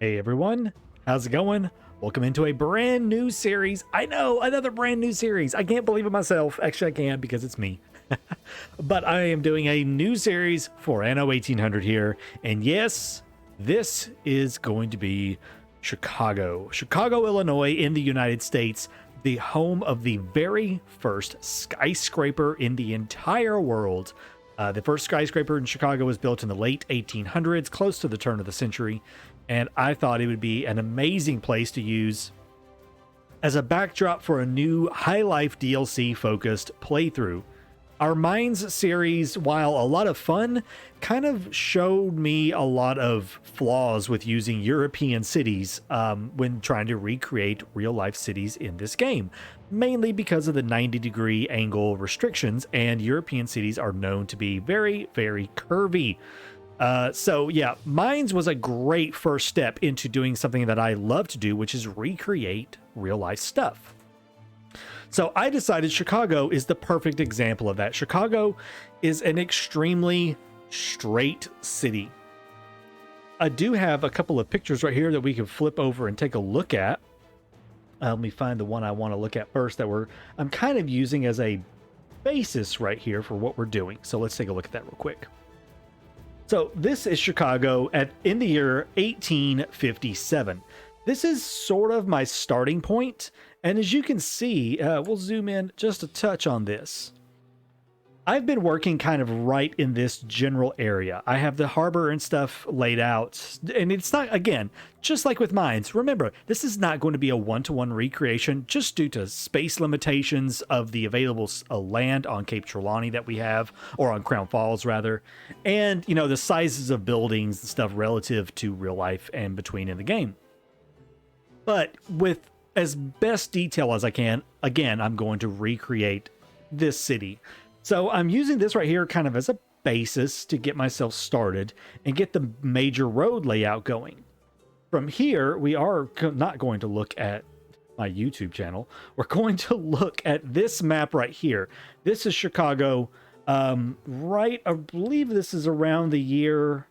Hey everyone, how's it going? Welcome into a brand new series. I know, another brand new series. I can't believe it myself. Actually, I can because it's me. But I am doing a new series for Anno 1800 here. And yes, this is going to be Chicago, Illinois in the United States, the home of the very first skyscraper in the entire world. The first skyscraper in Chicago was built in the late 1800s, close to the turn of the century, and I thought it would be an amazing place to use as a backdrop for a new High Life DLC focused playthrough. Our Mines series, while a lot of fun, kind of showed me a lot of flaws with using European cities when trying to recreate real-life cities in this game, mainly because of the 90-degree angle restrictions, and European cities are known to be very, very curvy. So yeah, Mines was a great first step into doing something that I love to do, which is recreate real-life stuff. So I decided Chicago is the perfect example of that. Chicago is an extremely straight city. I do have a couple of pictures right here that we can flip over and take a look at. Let me find the one I want to look at first that I'm kind of using as a basis right here for what we're doing. So let's take a look at that real quick. So this is Chicago in the year 1857. This is sort of my starting point. And as you can see, we'll zoom in just a touch on this. I've been working kind of right in this general area. I have the harbor and stuff laid out, and it's not, again, just like with Mines. Remember, this is not going to be a one-to-one recreation just due to space limitations of the available land on Cape Trelawney that we have, or on Crown Falls rather, and, you know, the sizes of buildings and stuff relative to real life and between in the game. But with as best detail as I can, again, I'm going to recreate this city. So I'm using this right here kind of as a basis to get myself started and get the major road layout going. From here, we are not going to look at my YouTube channel. We're going to look at this map right here. This is Chicago, right, I believe this is around the year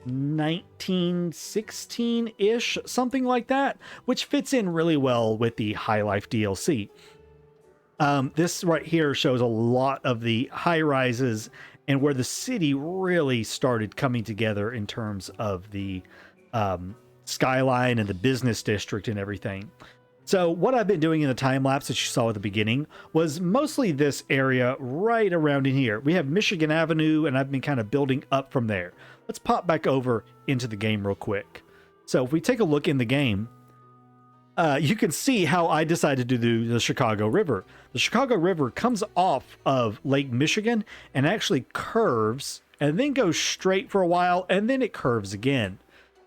1916-ish, something like that, which fits in really well with the High Life DLC. This right here shows a lot of the high rises and where the city really started coming together in terms of the skyline and the business district and everything. So what I've been doing in the time lapse that you saw at the beginning was mostly this area right around in here. We have Michigan Avenue, and I've been kind of building up from there. Let's pop back over into the game real quick. So if we take a look in the game, you can see how I decided to do the Chicago River. The Chicago River comes off of Lake Michigan and actually curves and then goes straight for a while, and then it curves again.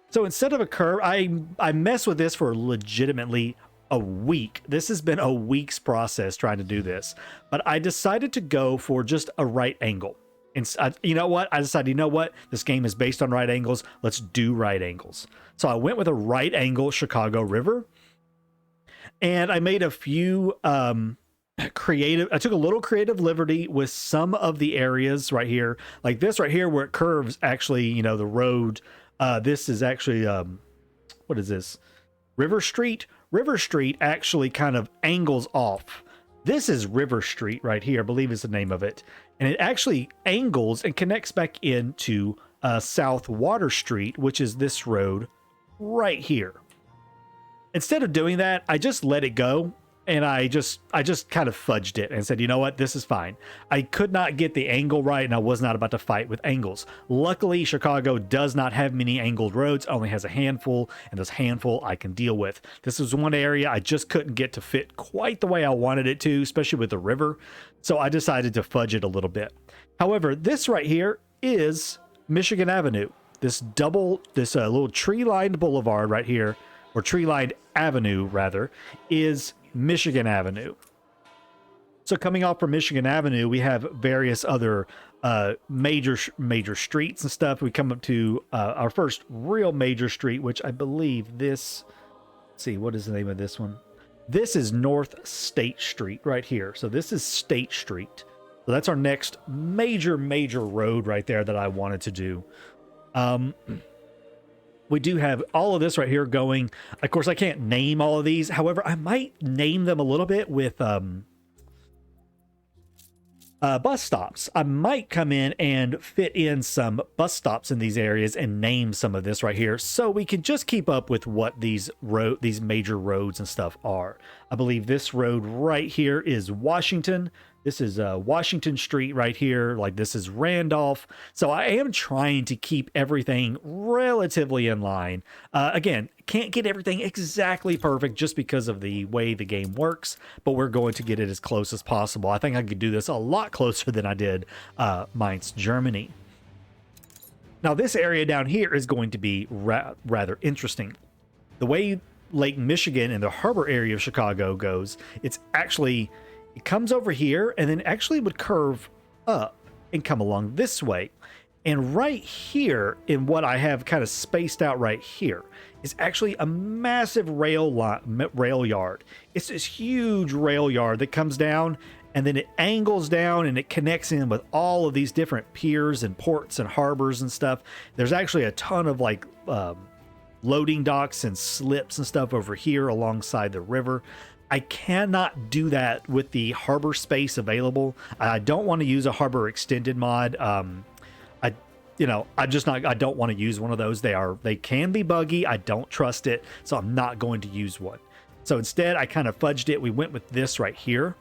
So instead of a curve, I mess with this for legitimately a week. This has been a week's process trying to do this, but I decided to go for just a right angle. And you know what? I decided, you know what? This game is based on right angles. Let's do right angles. So I went with a right angle Chicago River, and I made a few I took a little creative liberty with some of the areas right here, like this right here where it curves. Actually, you know, the road, this is actually, what is this? River Street. River Street actually kind of angles off. This is River Street right here, I believe is the name of it. And it actually angles and connects back into South Water Street, which is this road right here. Instead of doing that, I just let it go, and I just kind of fudged it and said, you know what, this is fine. I could not get the angle right, and I was not about to fight with angles. Luckily, Chicago does not have many angled roads, only has a handful, and this handful I can deal with. This was one area I just couldn't get to fit quite the way I wanted it to, especially with the river, so I decided to fudge it a little bit. However, this right here is Michigan Avenue. This little tree-lined boulevard right here, or tree-lined avenue rather, is Michigan Avenue. So coming off from Michigan Avenue, we have various other major streets and stuff. We come up to our first real major street, which I believe this, let's see, what is the name of this one? This is North State Street right here. So this is State Street. So that's our next major road right there that I wanted to do. we do have all of this right here going. Of course, I can't name all of these. However, I might name them a little bit with bus stops. I might come in and fit in some bus stops in these areas and name some of this right here, so we can just keep up with what these major roads and stuff are. I believe this road right here is Washington. This is Washington Street right here. Like, this is Randolph. So I am trying to keep everything relatively in line. Again, can't get everything exactly perfect just because of the way the game works, but we're going to get it as close as possible. I think I could do this a lot closer than I did Mainz, Germany. Now, this area down here is going to be rather interesting. The way Lake Michigan and the harbor area of Chicago goes, it's actually... it comes over here and then actually would curve up and come along this way. And right here in what I have kind of spaced out right here is actually a massive rail yard. It's this huge rail yard that comes down and then it angles down and it connects in with all of these different piers and ports and harbors and stuff. There's actually a ton of like loading docks and slips and stuff over here alongside the river. I cannot do that with the harbor space available. I don't want to use a harbor extended mod. I don't want to use one of those. They can be buggy. I don't trust it, so I'm not going to use one. So instead, I kind of fudged it. We went with this right here.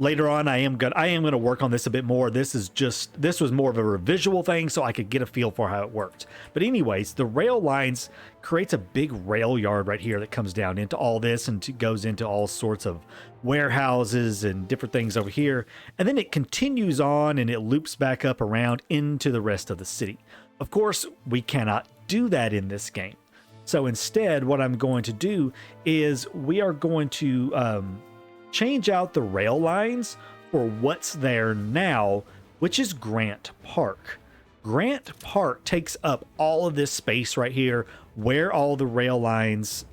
Later on, I am gonna work on this a bit more. This was more of a visual thing, so I could get a feel for how it worked. But anyways, the rail lines creates a big rail yard right here that comes down into all this and goes into all sorts of warehouses and different things over here. And then it continues on and it loops back up around into the rest of the city. Of course, we cannot do that in this game. So instead, what I'm going to do is we are going to change out the rail lines for what's there now, which is Grant Park. Grant Park takes up all of this space right here where all the rail lines,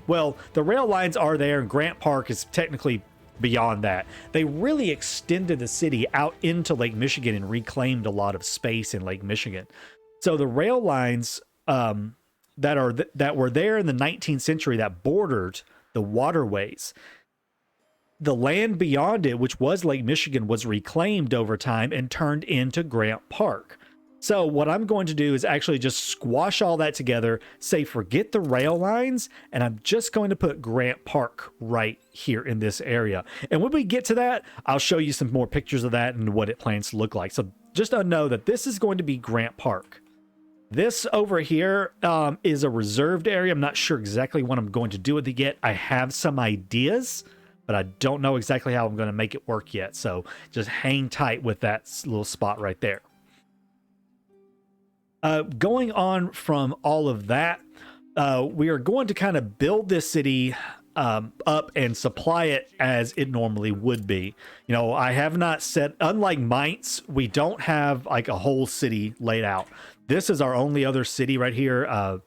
well, the rail lines are there, and Grant Park is technically beyond that. They really extended the city out into Lake Michigan and reclaimed a lot of space in Lake Michigan. So the rail lines that were there in the 19th century that bordered the waterways, the land beyond it, which was Lake Michigan, was reclaimed over time and turned into Grant Park. So what I'm going to do is actually just squash all that together, say forget the rail lines, and I'm just going to put Grant Park right here in this area. And when we get to that, I'll show you some more pictures of that and what it plans to look like. So just know that this is going to be Grant Park. This over here is a reserved area. I'm not sure exactly what I'm going to do with it yet. I have some ideas, but I don't know exactly how I'm going to make it work yet. So just hang tight with that little spot right there. Going on from all of that, we are going to kind of build this city up and supply it as it normally would be. You know, I have not set, unlike Mainz, we don't have like a whole city laid out. This is our only other city right here,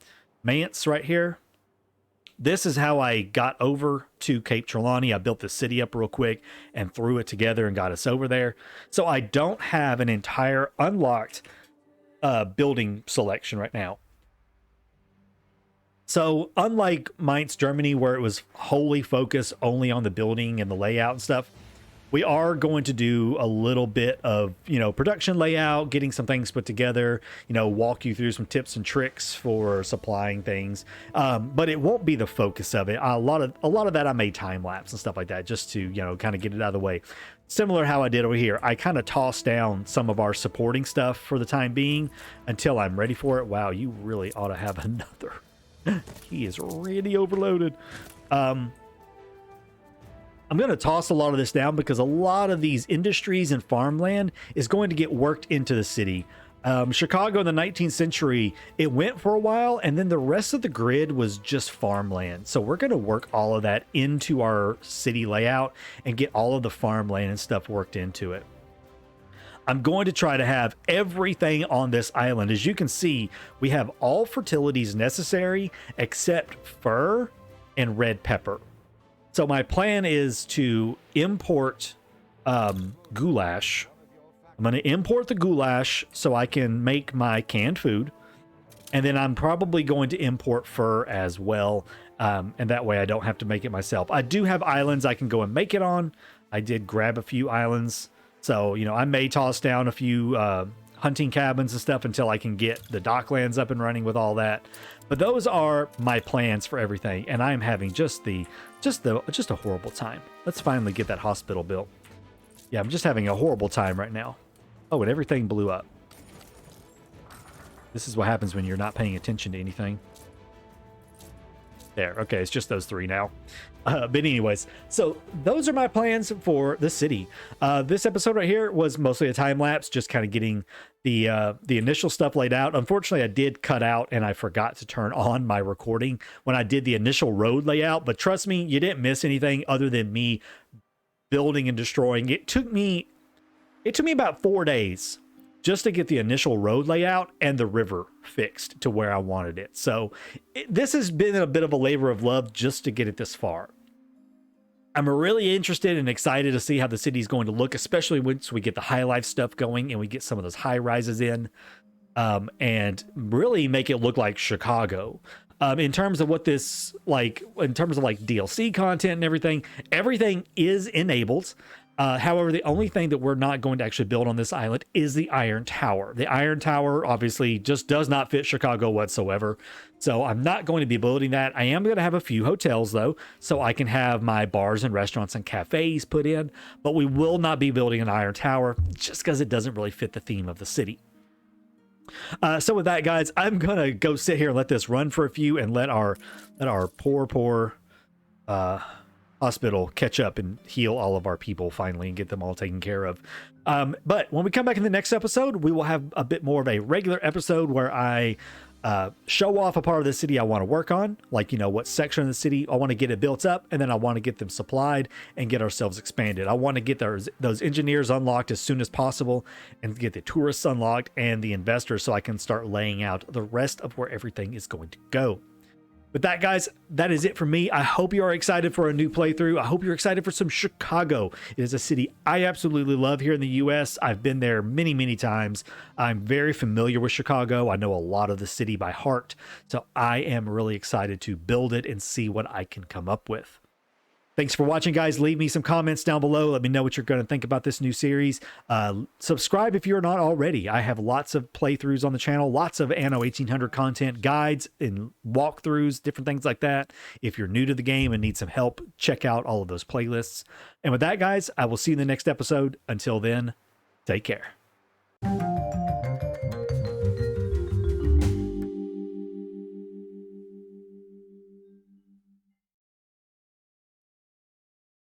Mainz right here. This is how I got over to Cape Trelawney. I built the city up real quick and threw it together and got us over there. So I don't have an entire unlocked building selection right now. So unlike Mainz, Germany, where it was wholly focused only on the building and the layout and stuff, we are going to do a little bit of, production layout, getting some things put together, walk you through some tips and tricks for supplying things. But it won't be the focus of it. A lot of that I made time lapse and stuff like that just to, kind of get it out of the way. Similar how I did over here. I kind of tossed down some of our supporting stuff for the time being until I'm ready for it. Wow, you really ought to have another. He is really overloaded. I'm going to toss a lot of this down because a lot of these industries and farmland is going to get worked into the city. Chicago in the 19th century, it went for a while, and then the rest of the grid was just farmland. So we're going to work all of that into our city layout and get all of the farmland and stuff worked into it. I'm going to try to have everything on this island. As you can see, we have all fertilities necessary except fir and red pepper. So my plan is to import goulash. I'm going to import the goulash so I can make my canned food. And then I'm probably going to import fur as well. And that way I don't have to make it myself. I do have islands I can go and make it on. I did grab a few islands. So, you know, I may toss down a few hunting cabins and stuff until I can get the docklands up and running with all that. But those are my plans for everything. And I'm having just a horrible time. Let's finally get that hospital built. Yeah, I'm just having a horrible time right now. Oh, and everything blew up. This is what happens when you're not paying attention to anything. There. Okay, it's just those three now. But anyways, so those are my plans for the city. This episode right here was mostly a time lapse, just kind of getting the initial stuff laid out. Unfortunately, I did cut out and I forgot to turn on my recording when I did the initial road layout. But trust me, you didn't miss anything other than me building and destroying. It took me about 4 days just to get the initial road layout and the river fixed to where I wanted it. So this has been a bit of a labor of love just to get it this far. I'm really interested and excited to see how the city's going to look, especially once we get the high life stuff going and we get some of those high rises in, and really make it look like Chicago. In terms of what this, like, in terms of like DLC content and everything is enabled. However, the only thing that we're not going to actually build on this island is the Iron Tower. The Iron Tower obviously just does not fit Chicago whatsoever. So I'm not going to be building that. I am going to have a few hotels though, so I can have my bars and restaurants and cafes put in, but we will not be building an Iron Tower just because it doesn't really fit the theme of the city. So with that, guys, I'm going to go sit here and let this run for a few and let our poor hospital catch up and heal all of our people finally and get them all taken care of. But when we come back in the next episode, we will have a bit more of a regular episode where I show off a part of the city I want to work on, like, you know, what section of the city I want to get it built up, and then I want to get them supplied and get ourselves expanded. I want to get those engineers unlocked as soon as possible and get the tourists unlocked and the investors so I can start laying out the rest of where everything is going to go. With that, guys, that is it for me. I hope you are excited for a new playthrough. I hope you're excited for some Chicago. It is a city I absolutely love here in the US. I've been there many, many times. I'm very familiar with Chicago. I know a lot of the city by heart. So I am really excited to build it and see what I can come up with. Thanks for watching, guys. Leave me some comments down below. Let me know what you're going to think about this new series. Subscribe if you're not already. I have lots of playthroughs on the channel, lots of Anno 1800 content, guides and walkthroughs, different things like that. If you're new to the game and need some help, check out all of those playlists. And with that, guys, I will see you in the next episode. Until then, take care.